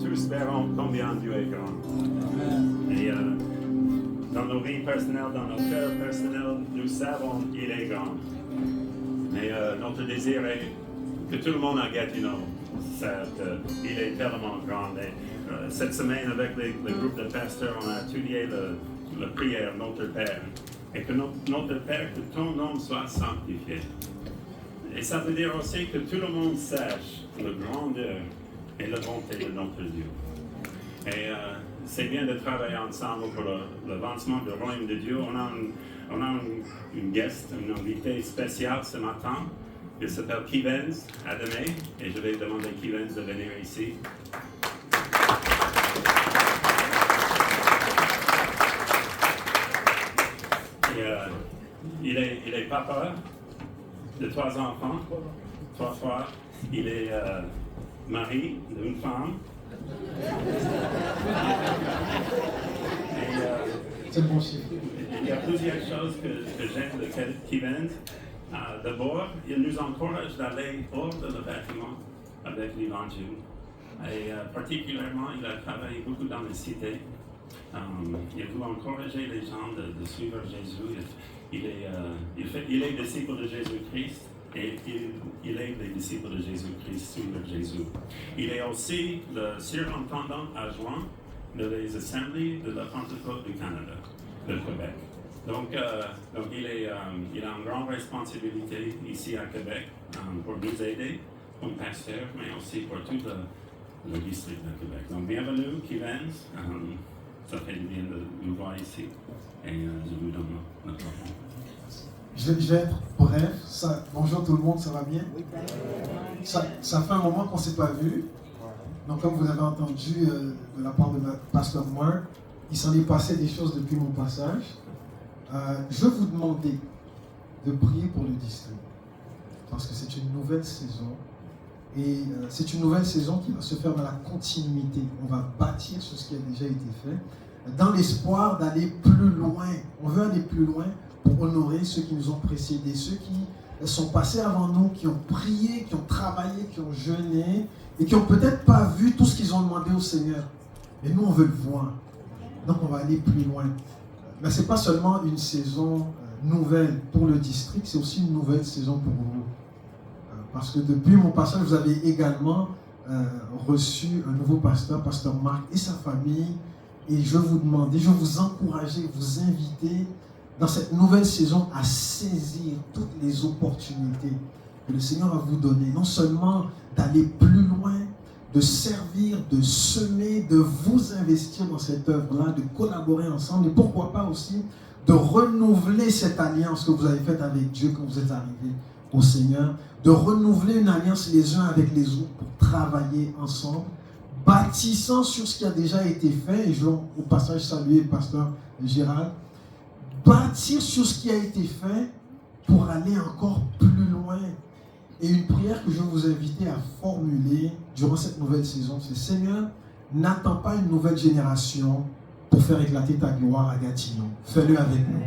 Tous verront combien Dieu est grand. Et dans nos vies personnelles, dans nos cœurs personnels, nous savons qu'il est grand. Mais notre désir est que tout le monde en get, il est tellement grand. Et, cette semaine, avec le groupe de pasteurs, on a étudié la prière, Notre Père. Et que notre Père, que ton nom soit sanctifié. Et ça veut dire aussi que tout le monde sache la grandeur et la bonté de notre Dieu. Et c'est bien de travailler ensemble pour l'avancement du royaume de Dieu. On a une guest, une invitée spéciale ce matin. Il s'appelle Kivens Adame. Et je vais demander à Kivens de venir ici. Et, il est papa de 3 enfants, 3 fois. Il est mari d'une femme. C'est bon chiffre. Il y a plusieurs choses que j'aime de Kivens. D'abord, il nous encourage d'aller hors de le bâtiment avec l'Évangile. Et particulièrement, il a travaillé beaucoup dans les cités. Il veut encourager les gens de suivre Jésus. Il est disciple de Jésus-Christ et il aide les disciples de Jésus-Christ suivre Jésus. Il est aussi le surintendant adjoint des assemblées de la Pentecôte du Canada, de Québec. Donc il a une grande responsabilité ici à Québec pour nous aider comme pasteur, mais aussi pour tout le district de Québec. Donc bienvenue, Kivens. Ça fait du bien de nous voir ici. Et je vous donne notre parole. Je vais être bref. Bonjour tout le monde, ça va bien? Ça fait un moment qu'on ne s'est pas vu. Donc comme vous avez entendu de la part de pasteur Mark, il s'en est passé des choses depuis mon passage. Je vais vous demander de prier pour le district. Parce que c'est une nouvelle saison. Et c'est une nouvelle saison qui va se faire dans la continuité. On va bâtir sur ce qui a déjà été fait, dans l'espoir d'aller plus loin. On veut aller plus loin pour honorer ceux qui nous ont précédés, ceux qui sont passés avant nous, qui ont prié, qui ont travaillé, qui ont jeûné, et qui n'ont peut-être pas vu tout ce qu'ils ont demandé au Seigneur. Mais nous, on veut le voir. Donc, on va aller plus loin. Mais ce n'est pas seulement une saison nouvelle pour le district, c'est aussi une nouvelle saison pour vous. Parce que depuis mon passage, vous avez également reçu un nouveau pasteur, pasteur Marc et sa famille. Et je vais vous demander, je vais vous encourager, vous inviter dans cette nouvelle saison à saisir toutes les opportunités que le Seigneur va vous donner. Non seulement d'aller plus loin, de servir, de semer, de vous investir dans cette œuvre-là, de collaborer ensemble. Et pourquoi pas aussi de renouveler cette alliance que vous avez faite avec Dieu quand vous êtes arrivés au Seigneur, de renouveler une alliance les uns avec les autres pour travailler ensemble, bâtissant sur ce qui a déjà été fait. Et je vais au passage saluer le pasteur Gérald. Bâtir sur ce qui a été fait pour aller encore plus loin. Et une prière que je vais vous inviter à formuler durant cette nouvelle saison, c'est: Seigneur, n'attends pas une nouvelle génération pour faire éclater ta gloire à Gatineau. Fais-le avec nous.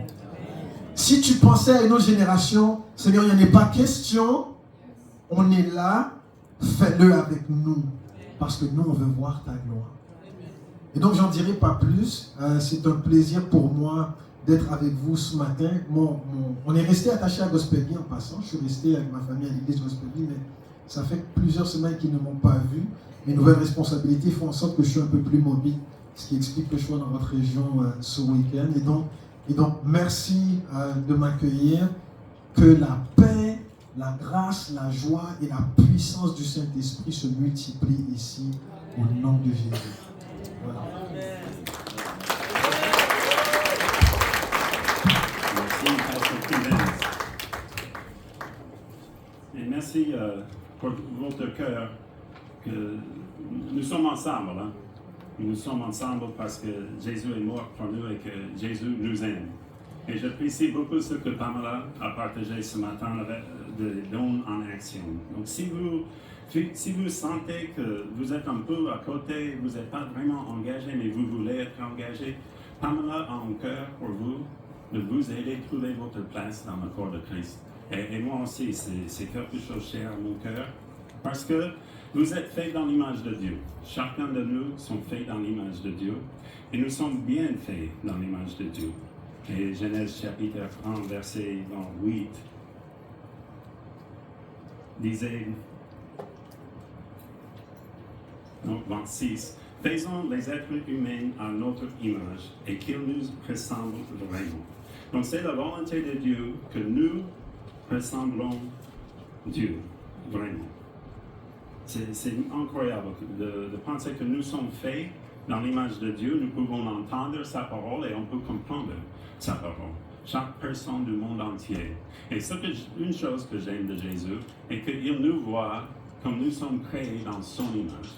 Si tu pensais à une autre génération, Seigneur, il n'y en a pas question. On est là, fais-le avec nous. Parce que nous, on veut voir ta gloire. Et donc, j'en dirai pas plus. C'est un plaisir pour moi d'être avec vous ce matin. On est resté attaché à Gospelby en passant. Je suis resté avec ma famille à l'église Gospelby, mais ça fait plusieurs semaines qu'ils ne m'ont pas vu. Mes nouvelles responsabilités font en sorte que je suis un peu plus mobile, ce qui explique que je sois dans votre région ce week-end. Et donc, merci de m'accueillir. Que la paix, la grâce, la joie et la puissance du Saint-Esprit se multiplient ici au nom de Jésus. Voilà. Merci, Pasteur Kivens. Et merci pour votre cœur. Que nous sommes ensemble. Hein? Nous sommes ensemble parce que Jésus est mort pour nous et que Jésus nous aime. Et j'apprécie beaucoup ce que Pamela a partagé ce matin avec de dons en action. Donc si vous sentez que vous êtes un peu à côté, vous n'êtes pas vraiment engagé, mais vous voulez être engagé, Pamela a un cœur pour vous de vous aider à trouver votre place dans le corps de Christ. Et moi aussi, c'est quelque chose cher à mon cœur. Parce que Vous êtes faits dans l'image de Dieu. Chacun de nous sont faits dans l'image de Dieu. Et nous sommes bien faits dans l'image de Dieu. Et Genèse chapitre 1, verset 8 disait, donc 26, faisons les êtres humains à notre image et qu'ils nous ressemblent vraiment. Donc c'est la volonté de Dieu que nous ressemblons Dieu, vraiment. C'est incroyable de penser que nous sommes faits dans l'image de Dieu, nous pouvons entendre sa parole et on peut comprendre sa parole. Chaque personne du monde entier. Et une chose que j'aime de Jésus est qu'il nous voit comme nous sommes créés dans son image.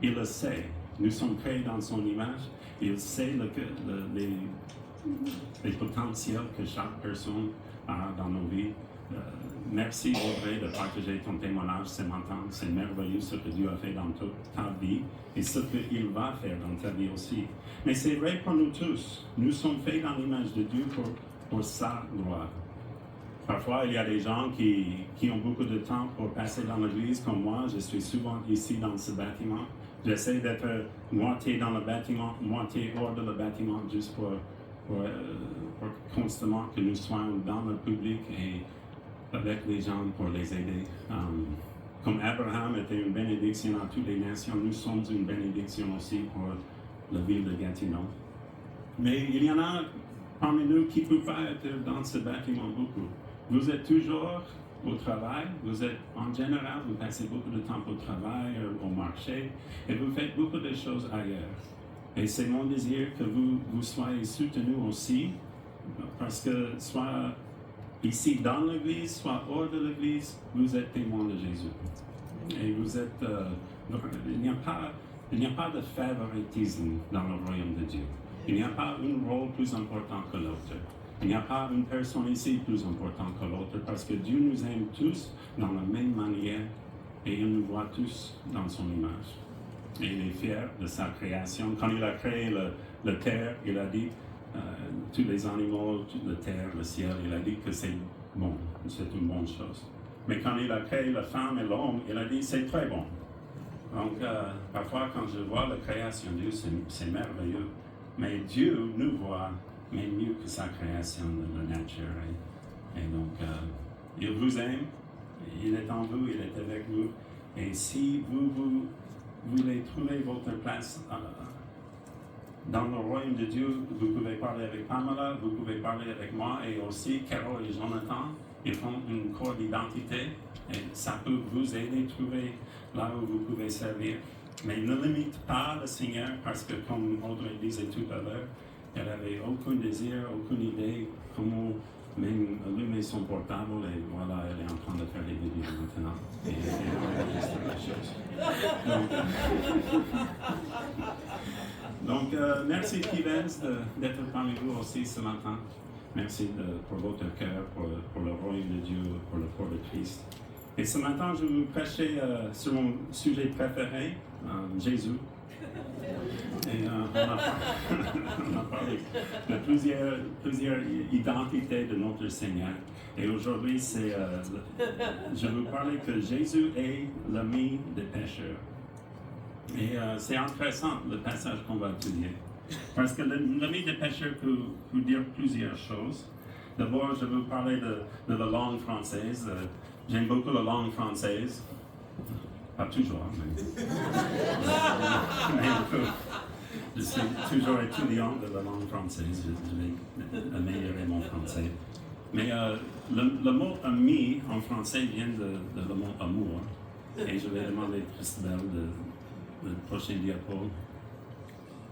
Il le sait. Nous sommes créés dans son image. Il sait les potentiels que chaque personne a dans nos vies. Merci Audrey de partager ton témoignage ce matin. C'est merveilleux ce que Dieu a fait dans toute ta vie et ce qu'il va faire dans ta vie aussi. Mais c'est vrai pour nous tous. Nous sommes faits dans l'image de Dieu pour sa gloire. Parfois, il y a des gens qui ont beaucoup de temps pour passer dans l'église, comme moi. Je suis souvent ici dans ce bâtiment. J'essaie d'être moitié dans le bâtiment, moitié hors de le bâtiment, juste pour constamment que nous soyons dans le public et avec les gens pour les aider. Comme Abraham était une bénédiction à toutes les nations, nous sommes une bénédiction aussi pour la ville de Gatineau. Mais il y en a parmi nous qui ne peuvent pas être dans ce bâtiment beaucoup. Vous êtes toujours au travail, vous êtes en général, vous passez beaucoup de temps au travail, au marché, et vous faites beaucoup de choses ailleurs. Et c'est mon désir que vous soyez soutenus aussi, parce que soit ici dans l'église, soit hors de l'église, vous êtes témoins de Jésus. Et vous êtes, il n'y a pas de favoritisme dans le royaume de Dieu. Il n'y a pas un rôle plus important que l'autre. Il n'y a pas une personne ici plus importante que l'autre parce que Dieu nous aime tous dans la même manière et il nous voit tous dans son image. Et il est fier de sa création. Quand il a créé la terre, il a dit tous les animaux, la terre, le ciel, il a dit que c'est bon, c'est une bonne chose. Mais quand il a créé la femme et l'homme, il a dit c'est très bon. Donc parfois quand je vois la création de Dieu, c'est merveilleux. Mais Dieu nous voit même mieux que sa création de la nature. Et donc, il vous aime, il est en vous, il est avec vous. Et si vous voulez trouver votre place dans le royaume de Dieu, vous pouvez parler avec Pamela, vous pouvez parler avec moi et aussi Carol et Jonathan. Ils font une corps d'identité et ça peut vous aider à trouver là où vous pouvez servir. Mais ne limite pas le Seigneur parce que, comme Audrey disait tout à l'heure, elle n'avait aucun désir, aucune idée comment même allumer son portable et voilà, elle est en train de faire des vidéos maintenant. Et elle enregistre les choses. Donc merci Kivens d'être parmi vous aussi ce matin. Merci pour votre cœur, pour le royaume de Dieu, pour le corps de Christ. Et ce matin, je vais vous prêcher sur mon sujet préféré, Jésus. Et on a parlé de plusieurs identités de notre Seigneur. Et aujourd'hui, je vais vous parler que Jésus est l'ami des pécheurs. Et c'est intéressant le passage qu'on va étudier. Parce que l'ami des pécheurs peut dire plusieurs choses. D'abord, je vais vous parler de la langue française. J'aime beaucoup la langue française. Pas toujours, mais je suis toujours étudiant de la langue française. Je vais améliorer mon français. Mais le mot ami en français vient de le mot amour. Et je vais demander à Christelle le prochain diapo.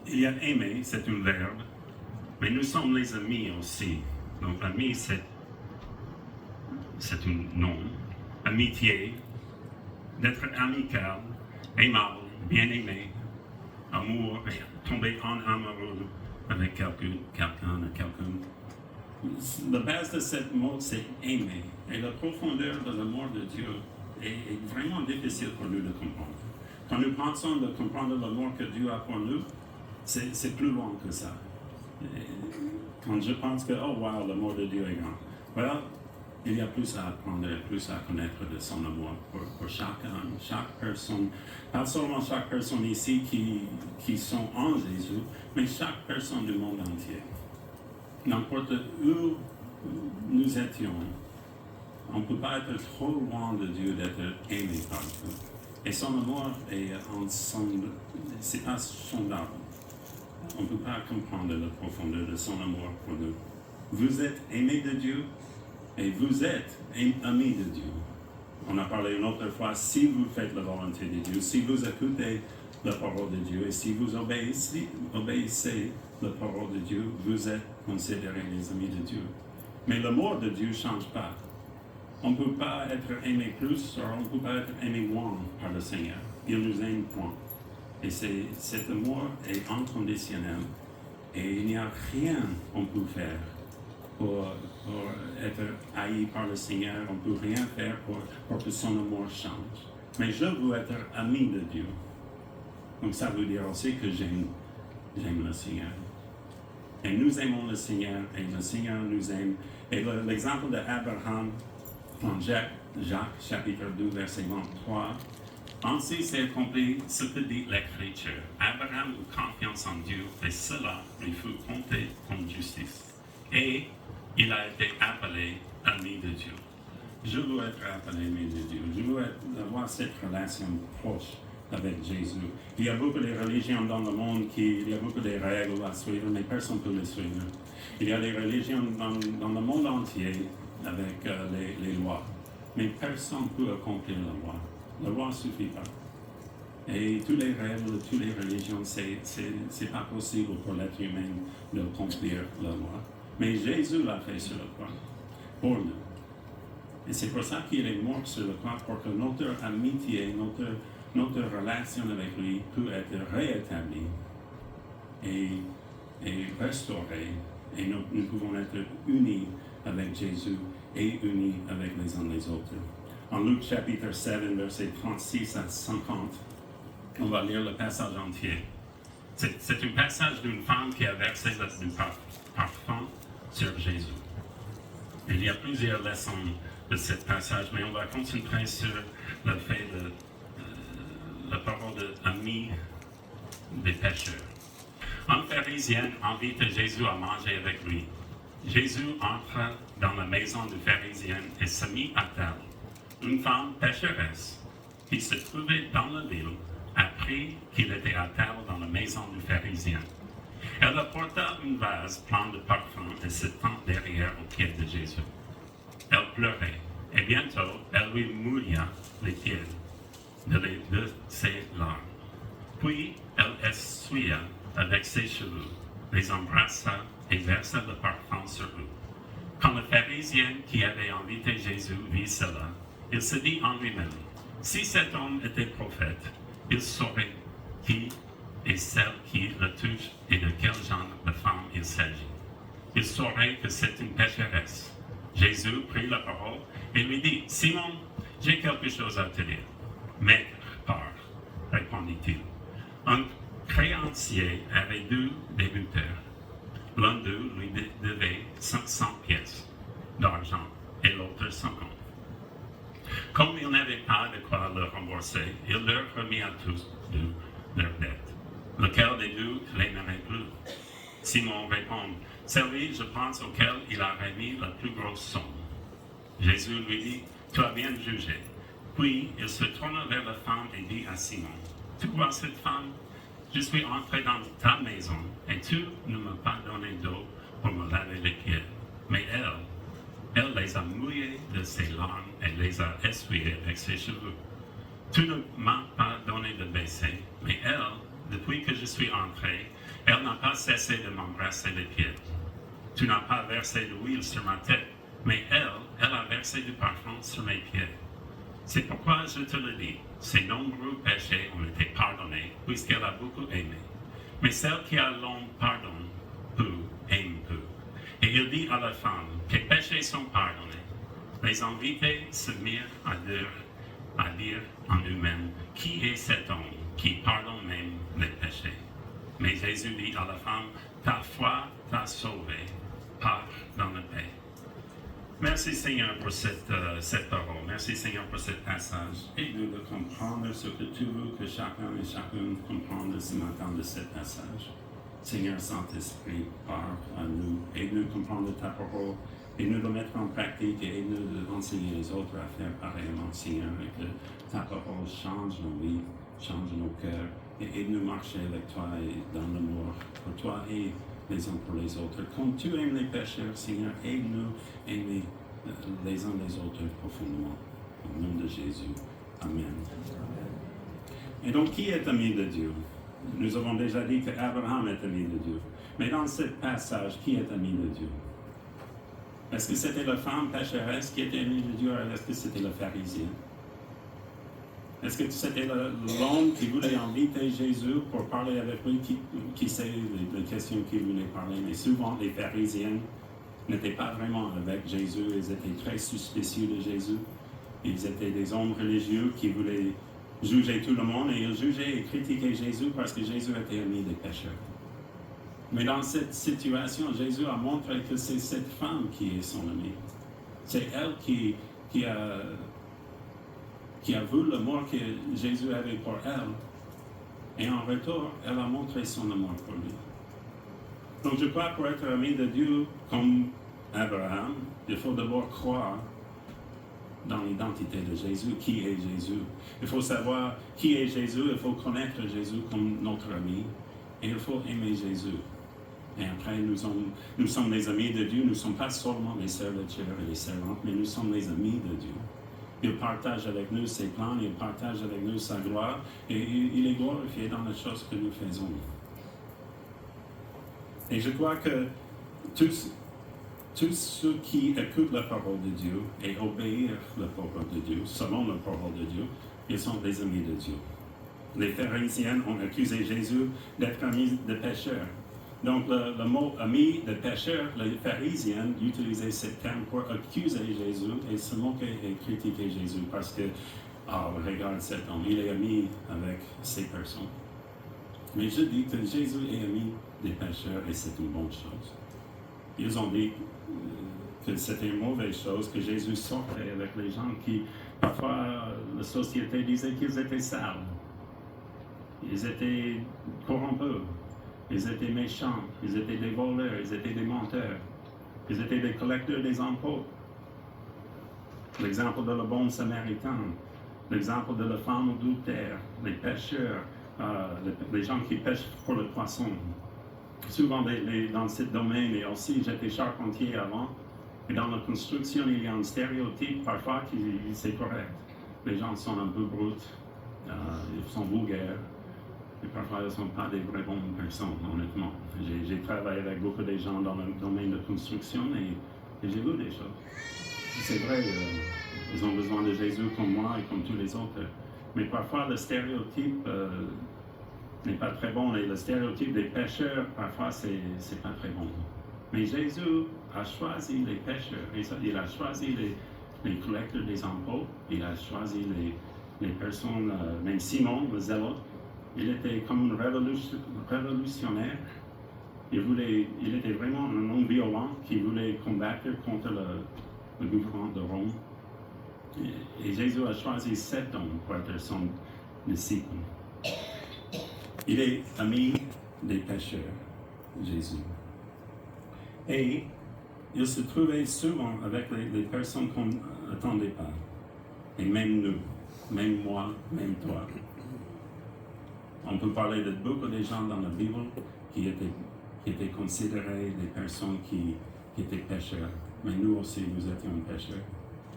Il y a aimer, c'est un verbe, mais nous sommes les amis aussi. Donc ami, c'est un nom. Amitié, d'être amical, aimable, bien-aimé, amour, tomber en amoureux avec quelqu'un. La base de ce mot, c'est aimer. Et la profondeur de l'amour de Dieu est vraiment difficile pour nous de comprendre. Quand nous pensons de comprendre l'amour que Dieu a pour nous, c'est plus loin que ça. Et quand je pense que, oh wow, l'amour de Dieu est grand. Well, il y a plus à apprendre, plus à connaître de son amour pour chacun, chaque personne, pas seulement chaque personne ici qui sont en Jésus, mais chaque personne du monde entier. N'importe où nous étions, on ne peut pas être trop loin de Dieu d'être aimé par Dieu. Et son amour est ensemble, c'est pas sondable. On ne peut pas comprendre la profondeur de son amour pour nous. Vous êtes aimés de Dieu et vous êtes amis de Dieu. On a parlé une autre fois, si vous faites la volonté de Dieu, si vous écoutez la parole de Dieu et si vous obéissez la parole de Dieu, vous êtes considérés les amis de Dieu. Mais l'amour de Dieu ne change pas. On ne peut pas être aimé plus, ou on ne peut pas être aimé moins par le Seigneur. Il nous aime point. Et cet amour est inconditionnel. Et il n'y a rien qu'on peut faire pour être haï par le Seigneur. On ne peut rien faire pour que son amour change. Mais je veux être ami de Dieu. Donc ça veut dire aussi que j'aime le Seigneur. Et nous aimons le Seigneur, et le Seigneur nous aime. Et l'exemple d'Abraham, dans Jacques chapitre 2, verset 23, ainsi s'est accompli ce que dit l'Écriture. Abraham eut confiance en Dieu, et cela lui fut compté comme justice. Et il a été appelé ami de Dieu. Je veux être appelé ami de Dieu. Je veux avoir cette relation proche avec Jésus. Il y a beaucoup de religions dans le monde, il y a beaucoup de règles à suivre, mais personne ne peut les suivre. Il y a des religions dans le monde entier avec les lois, mais personne ne peut accomplir la loi. La loi ne suffit pas. Et toutes les règles, toutes les religions, c'est pas possible pour l'être humain d'accomplir la loi. Mais Jésus l'a fait sur la croix, pour nous. Et c'est pour ça qu'il est mort sur la croix, pour que notre amitié, notre relation avec lui peut être réétablie et restaurée. Et nous pouvons être unis avec Jésus et unis avec les uns les autres. En Luc chapitre 7, versets 36 à 50, on va lire le passage entier. C'est un passage d'une femme qui a versé du parfum sur Jésus. Il y a plusieurs leçons de ce passage, mais on va concentrer sur le fait de la parole d'ami des pécheurs. Un pharisien invite Jésus à manger avec lui. Jésus entre dans la maison du pharisien et se mit à table. Une femme pécheresse qui se trouvait dans la ville apprit qu'il était à table dans la maison du pharisien. Elle apporta une vase plein de parfum et se tint derrière aux pieds de Jésus. Elle pleurait et bientôt elle lui mouilla les pieds de ses larmes. Puis elle essuya avec ses cheveux, les embrassa et versa le parfum sur eux. Quand le pharisien qui avait invité Jésus vit cela, il se dit en lui-même, si cet homme était prophète, il saurait qui est celle qui le touche et de quel genre de femme il s'agit. Il saurait que c'est une pécheresse. Jésus prit la parole et lui dit, Simon, j'ai quelque chose à te dire. Maître, parle, répondit-il. Un créancier avait 2 débiteurs. L'un d'eux lui devait 500 pièces d'argent et l'autre 50. Comme il n'avait pas de quoi le rembourser, il leur remit à tous 2 leurs dettes. Lequel des 2 les n'avait plus? Simon répond, celui, je pense, auquel il a remis la plus grosse somme. Jésus lui dit, tu as bien jugé. Puis il se tourna vers la femme et dit à Simon, tu vois cette femme? Je suis entré dans ta maison et tu ne m'as pas donné d'eau pour me laver les pieds. Mais elle les a mouillés de ses larmes et les a essuyés avec ses cheveux. Tu ne m'as pas donné de baiser, mais elle, depuis que je suis entré, elle n'a pas cessé de m'embrasser les pieds. Tu n'as pas versé d'huile sur ma tête, mais elle a versé du parfum sur mes pieds. C'est pourquoi je te le dis, ses nombreux péchés ont été pardonnés, puisqu'elle a beaucoup aimé. Mais celle qui a long pardon, peu aime peu. Et il dit à la femme, tes péchés sont pardonnés. Les invités se mirent à dire en eux-mêmes, qui est cet homme qui pardonne même les péchés? Mais Jésus dit à la femme, ta foi t'a sauvée, pars dans la paix. Mais merci Seigneur pour cette parole. Merci Seigneur pour ce passage. Aide-nous de comprendre ce que tu veux que chacun et chacune comprenne ce matin de ce passage. Seigneur Saint-Esprit, parle à nous. Aide-nous à comprendre ta parole. Aide-nous de mettre en pratique et aide-nous d'enseigner les autres à faire pareillement, Seigneur, et que ta parole change nos vies, change nos cœurs. Et aide-nous à marcher avec toi et dans l'amour pour toi et les uns pour les autres. Comme tu aimes les pécheurs, Seigneur, aide-nous à aimer les uns les autres profondément. Au nom de Jésus. Amen. Et donc, qui est ami de Dieu? Nous avons déjà dit qu'Abraham est ami de Dieu. Mais dans ce passage, qui est ami de Dieu? Est-ce que c'était la femme pécheresse qui était amie de Dieu ou est-ce que c'était le pharisien? Est-ce que c'était l'homme qui voulait inviter Jésus pour parler avec lui, qui sait les questions qu'il voulait parler? Mais souvent, les pharisiens n'étaient pas vraiment avec Jésus, ils étaient très suspicieux de Jésus. Ils étaient des hommes religieux qui voulaient juger tout le monde et ils jugeaient et critiquaient Jésus parce que Jésus était ami des pécheurs. Mais dans cette situation, Jésus a montré que c'est cette femme qui est son amie. C'est elle qui a vu l'amour que Jésus avait pour elle. Et en retour, elle a montré son amour pour lui. Donc je crois pour être ami de Dieu comme Abraham, il faut d'abord croire dans l'identité de Jésus, qui est Jésus. Il faut savoir qui est Jésus, il faut connaître Jésus comme notre ami, et il faut aimer Jésus. Et après, nous sommes les amis de Dieu, nous ne sommes pas seulement les serviteurs et les servantes, mais nous sommes les amis de Dieu. Il partage avec nous ses plans, il partage avec nous sa gloire, et il est glorifié dans les choses que nous faisons. Et je crois que tous ceux qui écoutent la parole de Dieu et obéissent la parole de Dieu, selon la parole de Dieu, ils sont des amis de Dieu. Les pharisiens ont accusé Jésus d'être ami de pécheurs. Donc le mot ami de pécheur, les pharisiens utilisaient ce terme pour accuser Jésus et se moquer et critiquer Jésus parce que, regarde cet homme, il est ami avec ces personnes. Mais je dis que Jésus est ami des pécheurs et c'est une bonne chose. Ils ont dit que c'était une mauvaise chose, que Jésus sortait avec les gens qui, parfois, la société disait qu'ils étaient sales. Ils étaient corrompus. Ils étaient méchants, ils étaient des voleurs, ils étaient des menteurs, ils étaient des collecteurs des impôts. L'exemple de la bonne samaritain, l'exemple de la femme adultère, les pêcheurs, les gens qui pêchent pour le poisson. Souvent dans ce domaine, et aussi j'étais charpentier avant, et dans la construction il y a un stéréotype parfois qui c'est correct. Les gens sont un peu bruts, ils sont vulgaires. Et parfois, ils ne sont pas des vraies bonnes personnes, honnêtement. J'ai travaillé avec beaucoup de gens dans le domaine de construction et j'ai vu des choses. C'est vrai, ils ont besoin de Jésus comme moi et comme tous les autres. Mais parfois, le stéréotype n'est pas très bon. Et le stéréotype des pécheurs, parfois, c'est pas très bon. Mais Jésus a choisi les pécheurs. Il a choisi les collecteurs des impôts. Il a choisi les personnes, même Simon, le zélote. Il était comme un révolutionnaire. Il était vraiment un homme violent qui voulait combattre contre le gouvernement de Rome. Et Jésus a choisi cet homme pour être son disciple. Il est ami des pécheurs, Jésus. Et il se trouvait souvent avec les personnes qu'on n'attendait pas. Et même nous, même moi, même toi. On peut parler de beaucoup de gens dans la Bible qui étaient considérés des personnes qui étaient pécheurs. Mais nous aussi, nous étions pécheurs.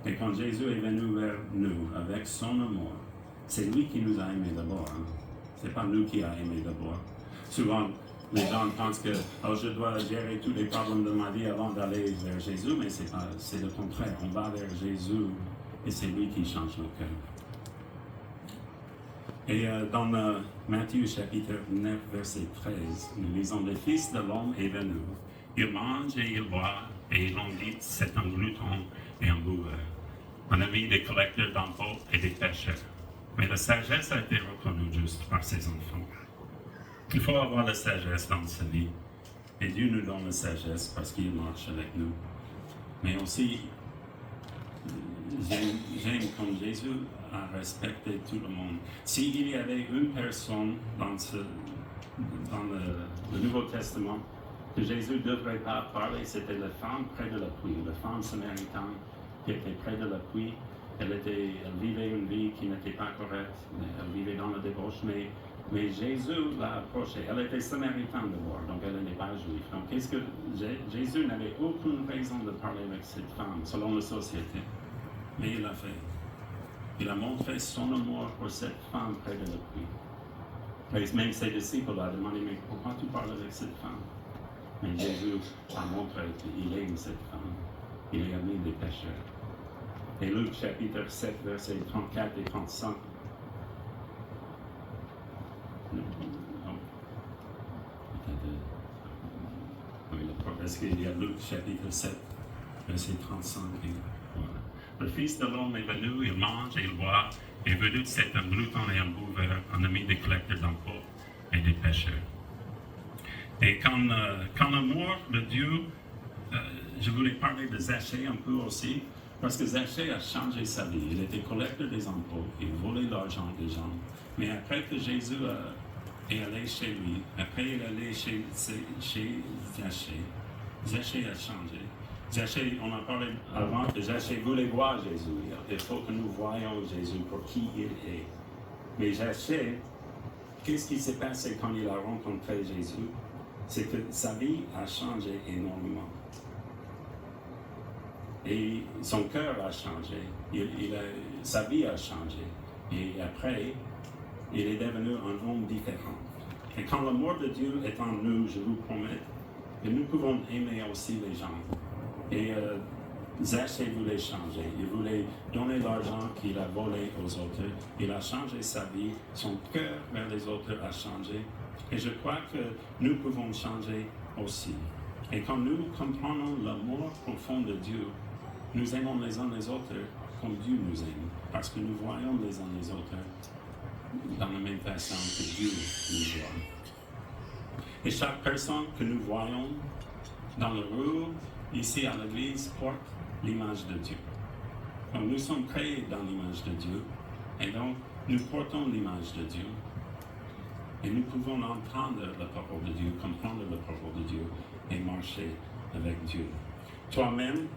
Et quand Jésus est venu vers nous avec son amour, c'est lui qui nous a aimés d'abord. Hein? Ce n'est pas nous qui a aimé d'abord. Souvent, les gens pensent que je dois gérer tous les problèmes de ma vie avant d'aller vers Jésus, mais c'est le contraire. On va vers Jésus et c'est lui qui change nos cœurs. Et dans Matthieu chapitre 9, verset 13, nous lisons: le Fils de l'homme est venu. Il mange et il boit, et ils l'ont dit, c'est un glouton et un buveur, un ami des collecteurs d'impôts et des pécheurs. Mais la sagesse a été reconnue juste par ses enfants. Il faut avoir la sagesse dans sa vie. Et Dieu nous donne la sagesse parce qu'il marche avec nous. Mais aussi, j'aime comme Jésus a respecté tout le monde. S'il y avait une personne dans le Nouveau Testament que Jésus ne devrait pas parler, c'était la femme près de la puits, la femme samaritaine qui était près de la puits. Elle vivait une vie qui n'était pas correcte, elle vivait dans la débauche, mais Jésus l'a approchée. Elle était samaritaine d'abord, donc elle n'est pas juive. Donc Jésus n'avait aucune raison de parler avec cette femme, selon la société. Mais il l'a fait. Il a montré son amour pour cette femme près de la puits. Même ses disciples l'ont demandé, mais pourquoi tu parles avec cette femme? Mais Jésus a montré qu'il aime cette femme. Il est ami des pécheurs. Et Luc chapitre 7, versets 34 et 35. Parce qu'il y a Luc chapitre 7, verset 35. Voilà. Le Fils de l'homme est venu, il mange et il boit, et venu c'est un glouton et un buveur, un ami des collecteurs d'impôts et des pécheurs. Et quand l'amour de Dieu, je voulais parler de Zachée un peu aussi, parce que Zachée a changé sa vie. Il était collecteur des impôts, il volait l'argent des gens. Mais après que Jésus est allé chez lui, après il est allé chez Zachée, Zachée a changé. Zachée, on a parlé avant que Zachée voulait voir Jésus. Il faut que nous voyions Jésus pour qui il est. Mais Zachée, qu'est-ce qui s'est passé quand il a rencontré Jésus? C'est que sa vie a changé énormément. Et son cœur a changé, sa vie a changé. Et après, il est devenu un homme différent. Et quand l'amour de Dieu est en nous, je vous promets que nous pouvons aimer aussi les gens. Et Zachée voulait changer. Il voulait donner l'argent qu'il a volé aux autres. Il a changé sa vie. Son cœur vers les autres a changé. Et je crois que nous pouvons changer aussi. Et quand nous comprenons l'amour profond de Dieu, nous aimons les uns les autres comme Dieu nous aime. Parce que nous voyons les uns les autres dans la même façon que Dieu nous voit. Et chaque personne que nous voyons dans la rue, ici à l'église, porte l'image de Dieu. Donc nous sommes créés dans l'image de Dieu, et donc nous portons l'image de Dieu. Et nous pouvons entendre la parole de Dieu, comprendre la parole de Dieu et marcher avec Dieu. Toi-même,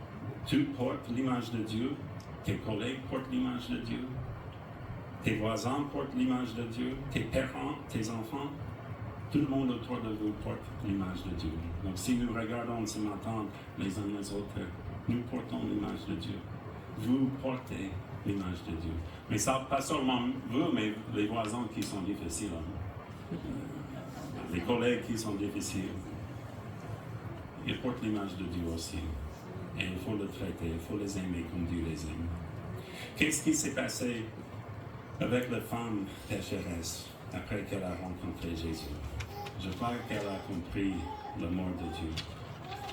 tu portes l'image de Dieu, tes collègues portent l'image de Dieu, tes voisins portent l'image de Dieu, tes parents, tes enfants, tout le monde autour de vous porte l'image de Dieu. Donc si nous regardons ce matin les uns les autres, nous portons l'image de Dieu. Vous portez l'image de Dieu. Mais ça, pas seulement vous, mais les voisins qui sont difficiles. Les collègues qui sont difficiles. Ils portent l'image de Dieu aussi. Et il faut le traiter, il faut les aimer comme Dieu les aime. Qu'est-ce qui s'est passé avec la femme pécheresse après qu'elle a rencontré Jésus? Je crois qu'elle a compris l'amour de Dieu.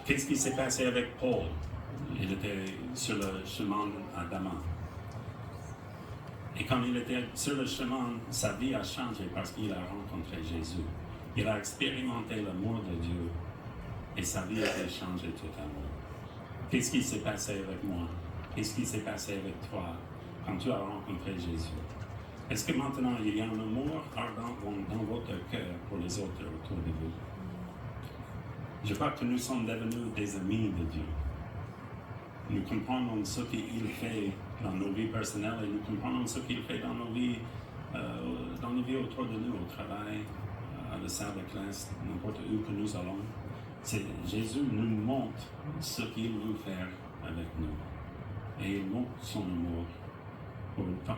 Qu'est-ce qui s'est passé avec Paul? Il était sur le chemin à Damas. Et quand il était sur le chemin, sa vie a changé parce qu'il a rencontré Jésus. Il a expérimenté l'amour de Dieu et sa vie a été changée totalement. Qu'est-ce qui s'est passé avec moi? Qu'est-ce qui s'est passé avec toi quand tu as rencontré Jésus? Est-ce que maintenant il y a un amour ardent dans votre cœur pour les autres autour de vous? Je crois que nous sommes devenus des amis de Dieu. Nous comprenons ce qu'il fait dans nos vies personnelles et nous comprenons ce qu'il fait dans nos vies autour de nous, au travail, à la salle de classe, n'importe où que nous allons. Jésus nous montre ce qu'il veut faire avec nous. Et il montre son amour,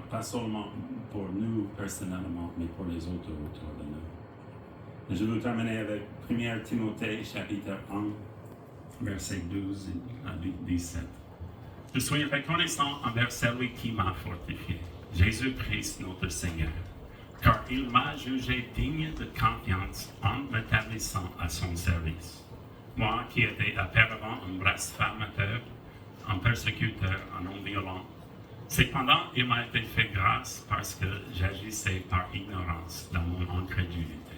pas seulement pour nous personnellement, mais pour les autres autour de nous. Et je veux terminer avec 1 Timothée, chapitre 1, versets 12 à 17. Je suis reconnaissant envers celui qui m'a fortifié, Jésus-Christ notre Seigneur, car il m'a jugé digne de confiance en m'établissant à son service. Moi qui étais auparavant un blasphémateur, un persécuteur, un homme violent. Cependant, il m'a été fait grâce parce que j'agissais par ignorance dans mon incrédulité.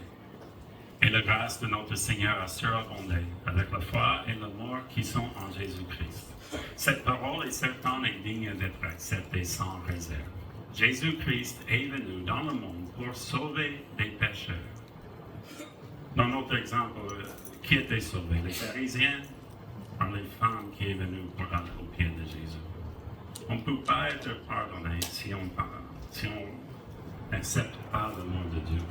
Et la grâce de notre Seigneur a surabondé avec la foi et l'amour qui sont en Jésus-Christ. Cette parole est certaine et digne d'être acceptée sans réserve. Jésus-Christ est venu dans le monde pour sauver des pécheurs. Dans notre exemple, qui était sauvé? Les pharisiens par les femmes qui est venues pour aller au pied de Jésus. On ne peut pas être pardonné si on n'accepte pas l'amour de Dieu.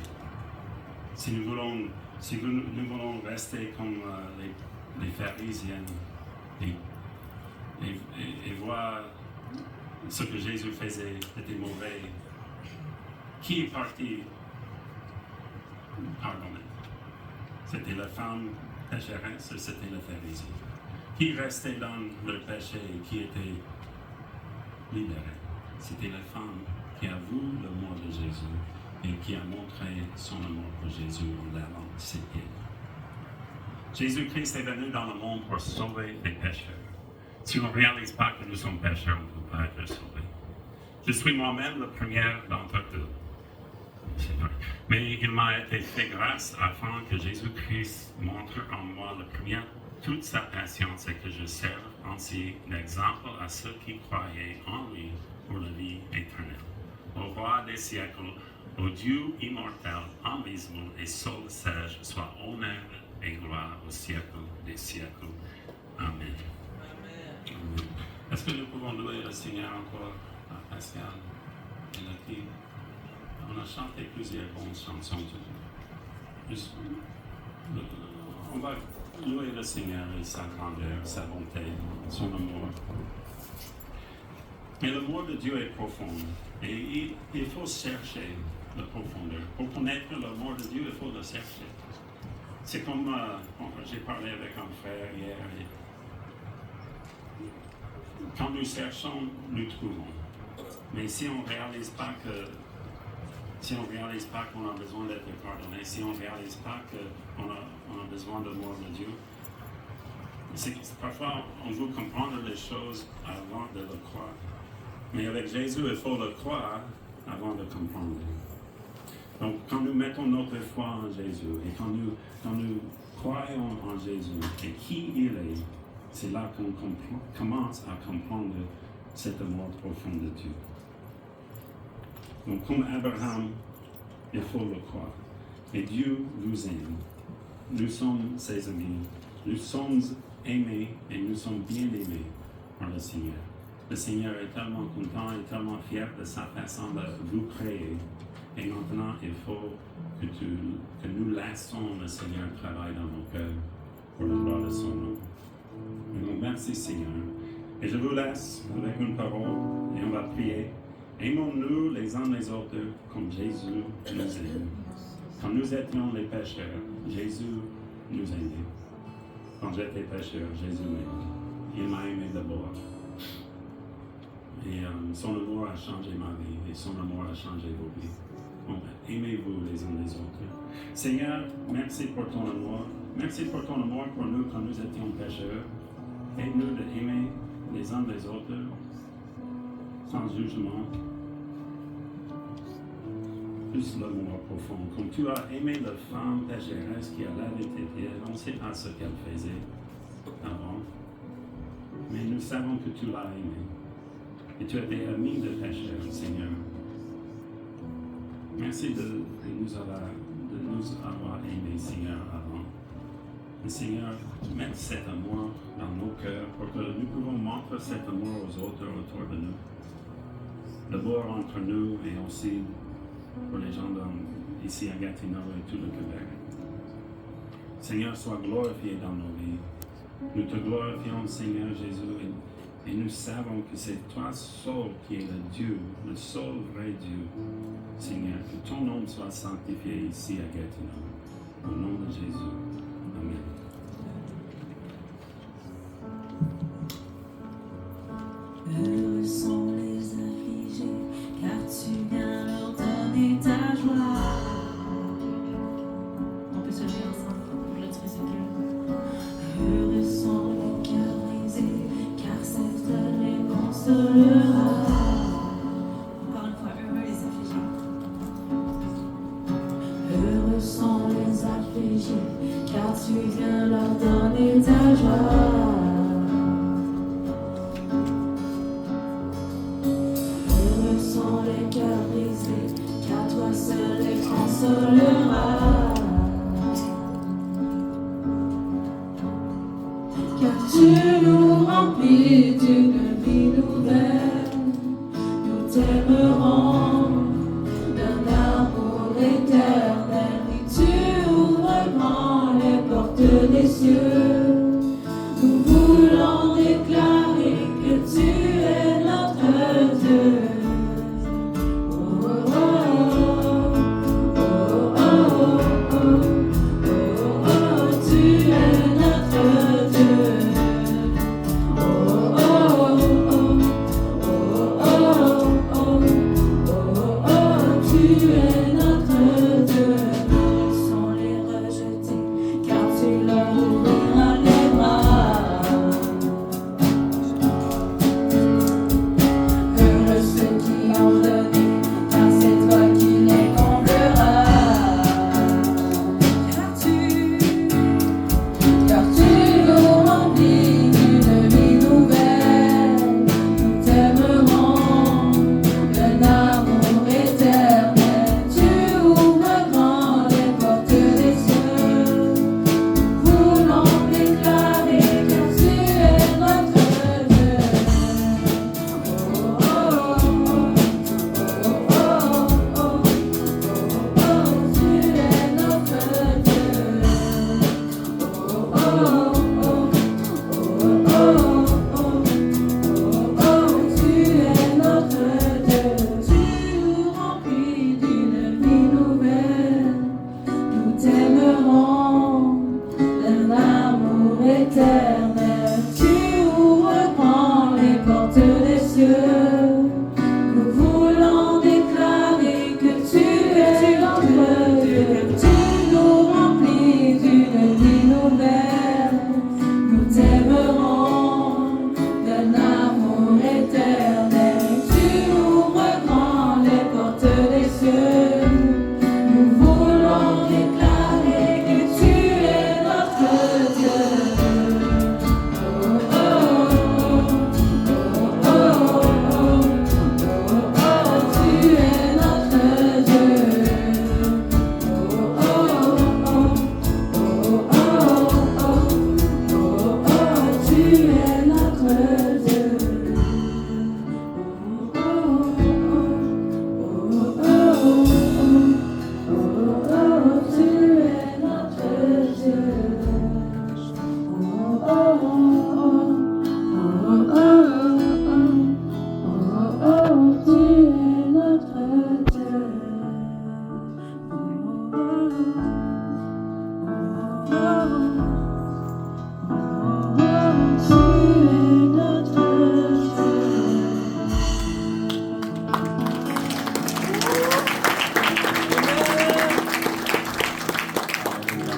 Si nous voulons rester comme les pharisiens et voir ce que Jésus faisait était mauvais, qui est parti pardonner? C'était la femme pécheresse, c'était le pharisien. Qui restait dans le péché et qui était libéré? C'était la femme qui a vu l'amour de Jésus et qui a montré son amour pour Jésus en lavant ses pieds. Jésus-Christ est venu dans le monde pour sauver les pécheurs. Si on ne réalise pas que nous sommes pécheurs, on ne peut pas être sauvés. Je suis moi-même le premier d'entre eux. Mais il m'a été fait grâce afin que Jésus-Christ montre en moi le premier toute sa patience et que je serve ainsi d'exemple à ceux qui croyaient en lui pour la vie éternelle. Au roi des siècles, au Dieu immortel, invisible et seul sage, soit honneur et gloire au siècle des siècles. Amen. Amen. Est-ce que nous pouvons louer le Seigneur encore à Pascal et la fille? On a chanté plusieurs bonnes chansons. On va louer le Seigneur et sa grandeur, sa bonté, son amour. Mais l'amour de Dieu est profond et il faut chercher la profondeur. Pour connaître l'amour de Dieu, il faut le chercher. C'est comme j'ai parlé avec un frère hier. Quand nous cherchons, nous trouvons. Mais si on ne réalise pas qu'on a besoin d'être pardonné, si on ne réalise pas qu'on a besoin de l'amour de Dieu, parfois on veut comprendre les choses avant de le croire. Mais avec Jésus, il faut le croire avant de comprendre. Donc, quand nous mettons notre foi en Jésus et quand nous croyons en Jésus et qui il est, c'est là qu'on commence à comprendre cet amour profond de Dieu. Donc, comme Abraham, il faut le croire. Et Dieu vous aime. Nous sommes ses amis. Nous sommes aimés et nous sommes bien aimés par le Seigneur. Le Seigneur est tellement content et tellement fier de sa façon de vous créer. Et maintenant, il faut que nous laissons le Seigneur travailler dans nos cœurs pour la gloire de son nom. Et donc, merci Seigneur. Et je vous laisse avec une parole et on va prier. Aimons-nous les uns les autres comme Jésus nous aime. Quand nous étions les pécheurs, Jésus nous aimait. Quand j'étais pécheur, Jésus m'aimait. Il m'a aimé d'abord. Et son amour a changé ma vie et son amour a changé vos vies. Donc, aimez-vous les uns les autres. Seigneur, merci pour ton amour. Merci pour ton amour pour nous quand nous étions pécheurs. Aide-nous d'aimer les uns les autres sans jugement. Plus l'amour profond. Comme tu as aimé la femme pécheresse qui a lavé tes pieds, on ne sait pas ce qu'elle faisait avant. Mais nous savons que tu l'as aimé. Et tu as des amis de pécheurs, Seigneur. Merci de nous avoir aimés, Seigneur, avant. Et Seigneur, mets cet amour dans nos cœurs pour que nous pouvons montrer cet amour aux autres autour de nous. D'abord entre nous et aussi pour les gens ici à Gatineau et tout le Québec. Seigneur, sois glorifié dans nos vies. Nous te glorifions, Seigneur Jésus, et nous savons que c'est toi seul qui es le Dieu, le seul vrai Dieu. Seigneur, que ton nom soit sanctifié ici à Gatineau. Au nom de Jésus. Amen. Heureux sont les affligés, car tu viens leur donner ta joie. On peut se lever ensemble pour glorifier ce Dieu. Heureux sont les cœurs brisés, car cette les consolera. Encore une fois, heureux les affligés. Heureux sont les affligés. pitié, car tu viens leur donner ta joie. Heureux sont les cœurs brisés, car toi seul les consoleras. Car tu nous remplis d'une vie nouvelle, nous t'aimerons d'un amour éternel. Et tu ouvres grand les portes des cieux, nous voulons déclarer que tu es notre Dieu. Oh, oh, oh, oh, oh, oh, oh, oh, tu es notre Dieu. Tu es notre Dieu, sans les rejeter, car tu leur ouvriras les bras. Heureux ceux qui ont donné, car c'est toi qui les comblera. Car tu nous remplis d'une vie nouvelle, nous t'aimerons d'un amour éternel. Tu ouvres grand les portes des cieux, nous voulons déclarer que tu es notre Dieu. Oh, oh, oh, oh, oh, oh, oh, oh, tu es notre Dieu. Oh, oh, oh, oh, tu es notre Dieu. Tu nous remplis d'une vie nouvelle, nous t'aimerons d'un amour éternel. Tu ouvres grand les portes des cieux, nous voulons déclarer que tu es notre Dieu. Tu nous remplis d'une vie nouvelle, nous t'aimerons d'un amour éternel. Tu ouvres grand les portes des cieux, nous voulons déclarer que tu es notre Dieu. Oh, oh, oh, oh, oh, oh, oh, tu es notre Dieu. Oh, oh, oh, oh, oh, oh, oh, tu es notre Dieu. Oh, oh, oh, oh, oh, tu es notre Dieu. Oh, oh, oh, oh, oh, tu es notre Dieu.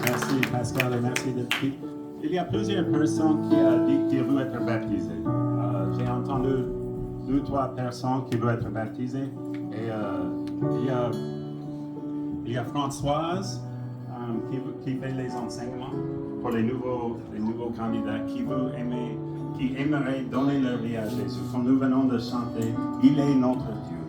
Merci Pascal et merci de prier. Il y a plusieurs personnes qui ont dit qu'ils veulent être baptisées. J'ai entendu 2 ou 3 personnes qui veulent être baptisées. Et il y a Françoise qui fait les enseignements pour les nouveaux candidats qui aimeraient donner leur vie à Jésus. Comme nous venons de chanter, il est notre Dieu,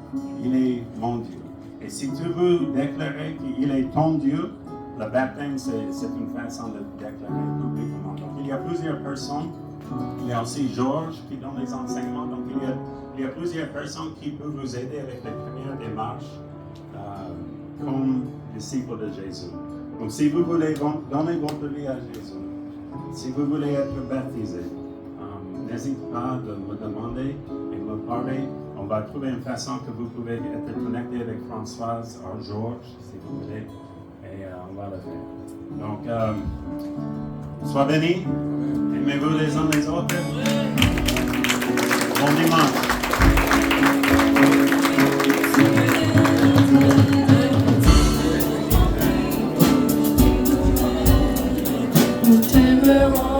il est mon Dieu. Et si tu veux déclarer qu'il est ton Dieu, le baptême, c'est une façon de déclarer publiquement. Donc, il y a plusieurs personnes. Il y a aussi Georges qui donne les enseignements. Donc, il y a plusieurs personnes qui peuvent vous aider avec les premières démarches comme disciples de Jésus. Donc, si vous voulez donner votre vie à Jésus, si vous voulez être baptisé, n'hésitez pas de me demander et me parler. On va trouver une façon que vous pouvez être connecté avec Françoise ou Georges, si vous voulez. Et on va le faire. Donc, sois bénis. Aimez-vous les uns les autres. Bon dimanche. Nous t'aimerons.